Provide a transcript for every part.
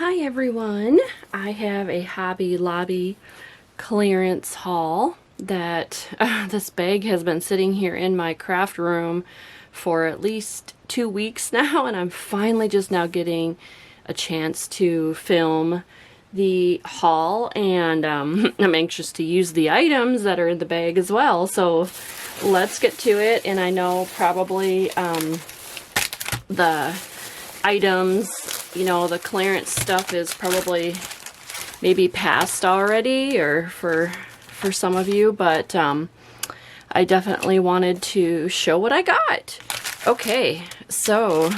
Hi everyone, I have a Hobby Lobby clearance haul that this bag has been sitting here in my craft room for at least 2 weeks now, and I'm finally just now getting a chance to film the haul, and I'm anxious to use the items that are in the bag as well. So let's get to it. And I know probably the items, you know, the clearance stuff is probably maybe past already, or for some of you, but I definitely wanted to show what I got. Okay, so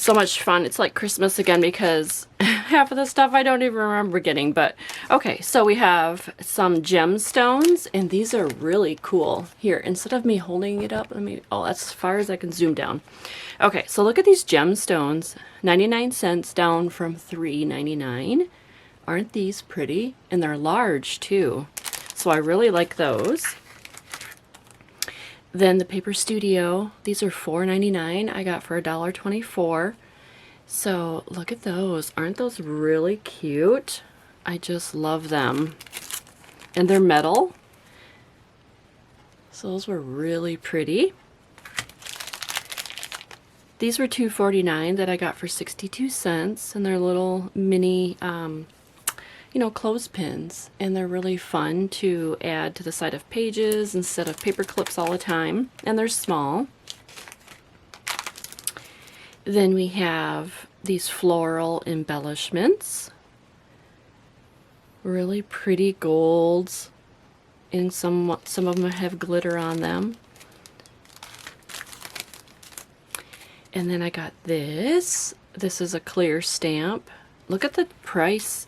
much fun. It's like Christmas again because half of the stuff I don't even remember getting. But okay, so we have some gemstones, and these are really cool. Here, instead of me holding it up, let me, oh, that's as far as I can zoom down. Okay, so look at these gemstones, 99 cents down from $3.99. Aren't these pretty? And they're large too, so I really like those. Then the Paper Studio, these are $4.99. I got for $1.24. So look at those. Aren't those really cute? I just love them. And they're metal. So those were really pretty. These were $2.49 that I got for 62 cents. And they're little mini you know, clothespins, and they're really fun to add to the side of pages instead of paper clips all the time, and they're small. Then we have these floral embellishments, really pretty golds, and some of them have glitter on them. And then I got this is a clear stamp. Look at the price.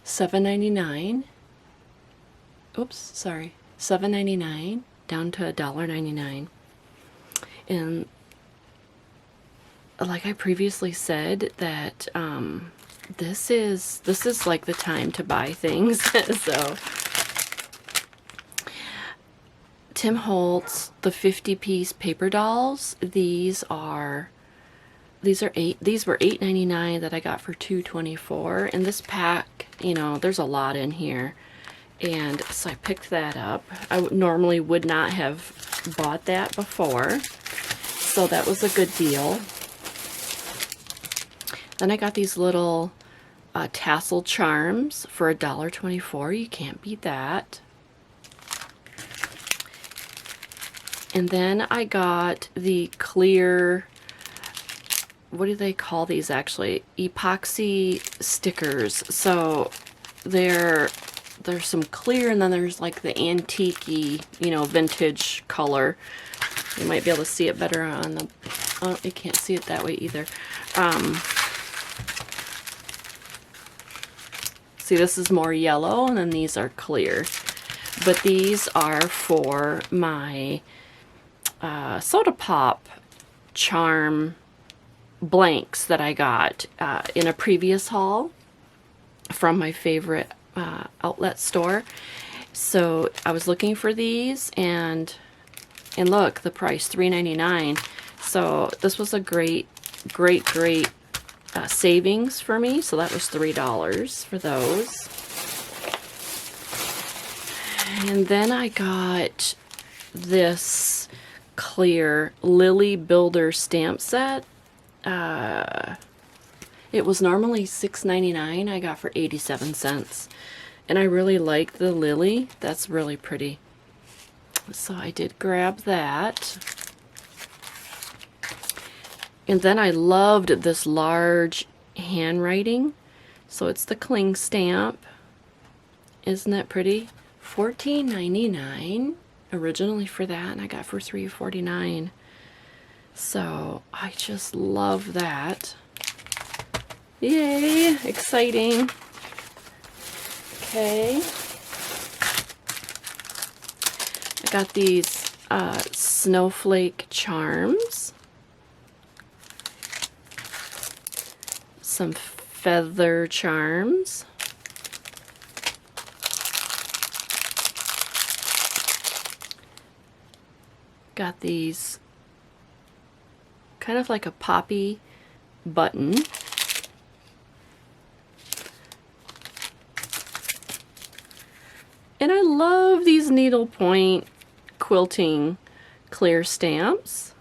$7.99. Oops, sorry. $7.99 down to $1.99. And like I previously said, that this is like the time to buy things. So Tim Holtz, the 50-piece paper dolls. These were $8.99 that I got for $2.24. And this pack, you know, there's a lot in here, and so I picked that up. I normally would not have bought that before, so that was a good deal. Then I got these little tassel charms for $1.24. You can't beat that. And then I got the clear, what do they call these actually? Epoxy stickers. So there's some clear, and then there's like the antique-y, you know, vintage color. You might be able to see it better on the, oh, you can't see it that way either. See, this is more yellow, and then these are clear. But these are for my soda pop charm blanks that I got in a previous haul from my favorite outlet store. So I was looking for these, and look, the price, $3.99. So this was a great savings for me. So that was $3 for those. And then I got this clear Lily Builder stamp set. It was normally $6.99. I got for 87 cents. And I really like the lily. That's really pretty. So I did grab that. And then I loved this large handwriting. So it's the cling stamp. Isn't that pretty? $14.99 originally for that, and I got for $3.49. So I just love that. Yay, exciting. Okay. I got these Snowflake Charms. Some feather charms. Got these kind of like a poppy button. And I love these needlepoint quilting clear stamps.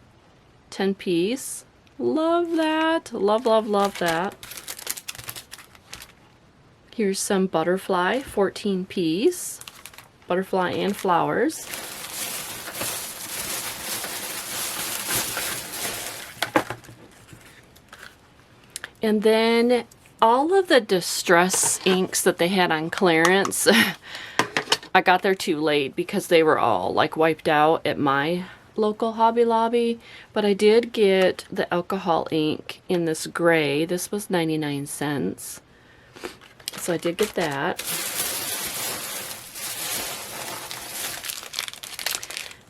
10 piece. Love that. Love, love, love that. Here's some butterfly, 14 piece. Butterfly and flowers. And then all of the distress inks that they had on clearance, I got there too late because they were all like wiped out at my local Hobby Lobby. But I did get the alcohol ink in this gray. This was 99 cents. So I did get that.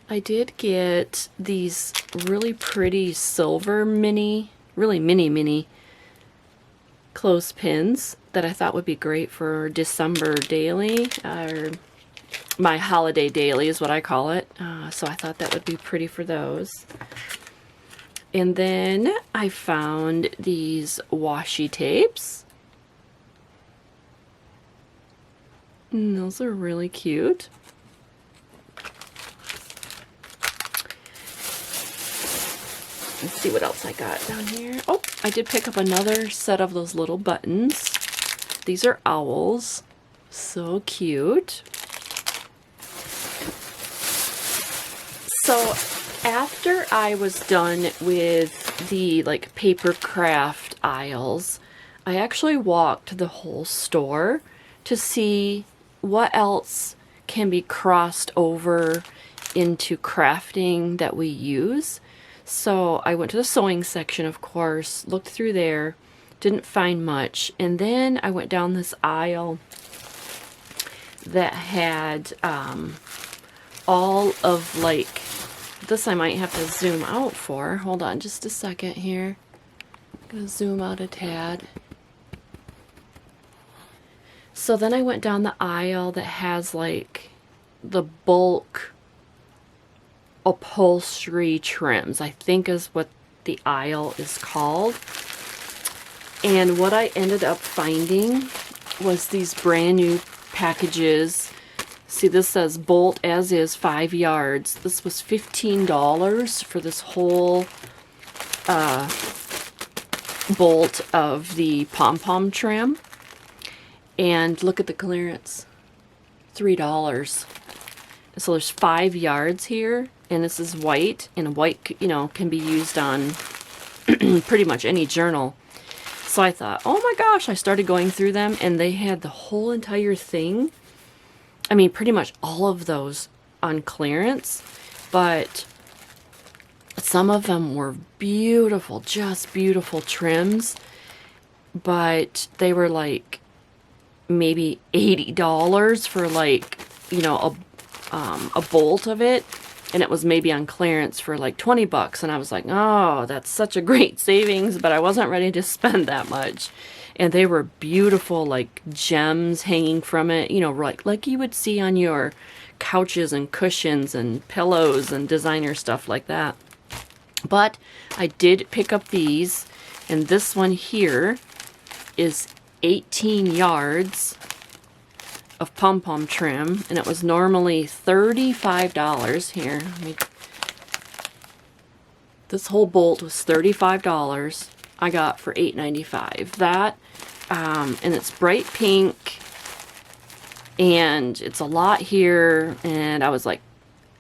I did get these really pretty silver really mini clothespins that I thought would be great for December daily, or my holiday daily is what I call it. So I thought that would be pretty for those. And then I found these washi tapes. And those are really cute. Let's see what else I got down here. Oh, I did pick up another set of those little buttons. These are owls. So cute. So after I was done with the like paper craft aisles, I actually walked the whole store to see what else can be crossed over into crafting that we use. So I went to the sewing section, of course, looked through there, didn't find much. And then I went down this aisle that had all of like, this I might have to zoom out for. Hold on just a second here. I'm going to zoom out a tad. So then I went down the aisle that has like the bulk upholstery trims, I think is what the aisle is called. And what I ended up finding was these brand new packages. See, this says bolt as is 5 yards. This was $15 for this whole bolt of the pom-pom trim. And look at the clearance, $3. So there's 5 yards here, and this is white, and white, you know, can be used on pretty much any journal. So I thought, oh my gosh, I started going through them, and they had the whole entire thing. I mean, pretty much all of those on clearance, but some of them were beautiful, just beautiful trims, but they were like maybe $80 for like, you know, a bolt of it, and it was maybe on clearance for like 20 bucks, and I was like, oh, that's such a great savings, but I wasn't ready to spend that much. And they were beautiful, like gems hanging from it, you know, like you would see on your couches and cushions and pillows and designer stuff like that. But I did pick up these, and this one here is 18 yards of pom-pom trim, and it was normally $35 here. This whole bolt was $35. I got for $8.95. That, and it's bright pink, and it's a lot here, and I was like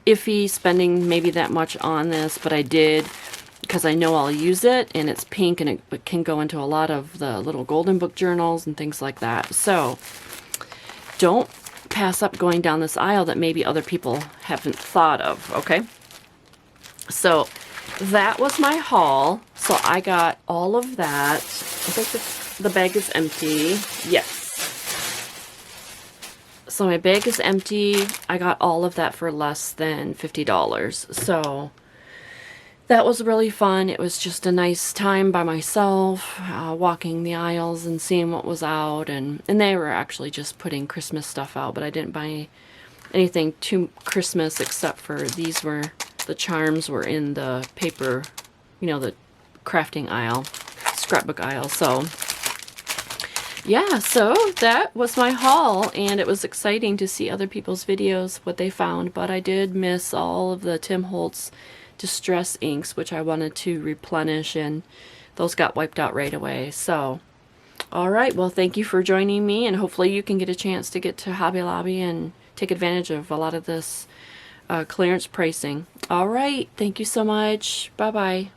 iffy spending maybe that much on this, but I did because I know I'll use it, and it's pink, and it can go into a lot of the little golden book journals and things like that. So don't pass up going down this aisle that maybe other people haven't thought of, okay? So that was my haul. So I got all of that. I think the bag is empty. Yes. So my bag is empty. I got all of that for less than $50. So that was really fun. It was just a nice time by myself, walking the aisles and seeing what was out. And they were actually just putting Christmas stuff out, but I didn't buy anything too Christmas except for these were, the charms were in the paper, you know, the crafting aisle, scrapbook aisle. So yeah, so that was my haul, and it was exciting to see other people's videos, what they found, but I did miss all of the Tim Holtz Distress inks, which I wanted to replenish, and those got wiped out right away. So, alright, well, thank you for joining me, and hopefully you can get a chance to get to Hobby Lobby and take advantage of a lot of this clearance pricing. Alright, thank you so much. Bye-bye.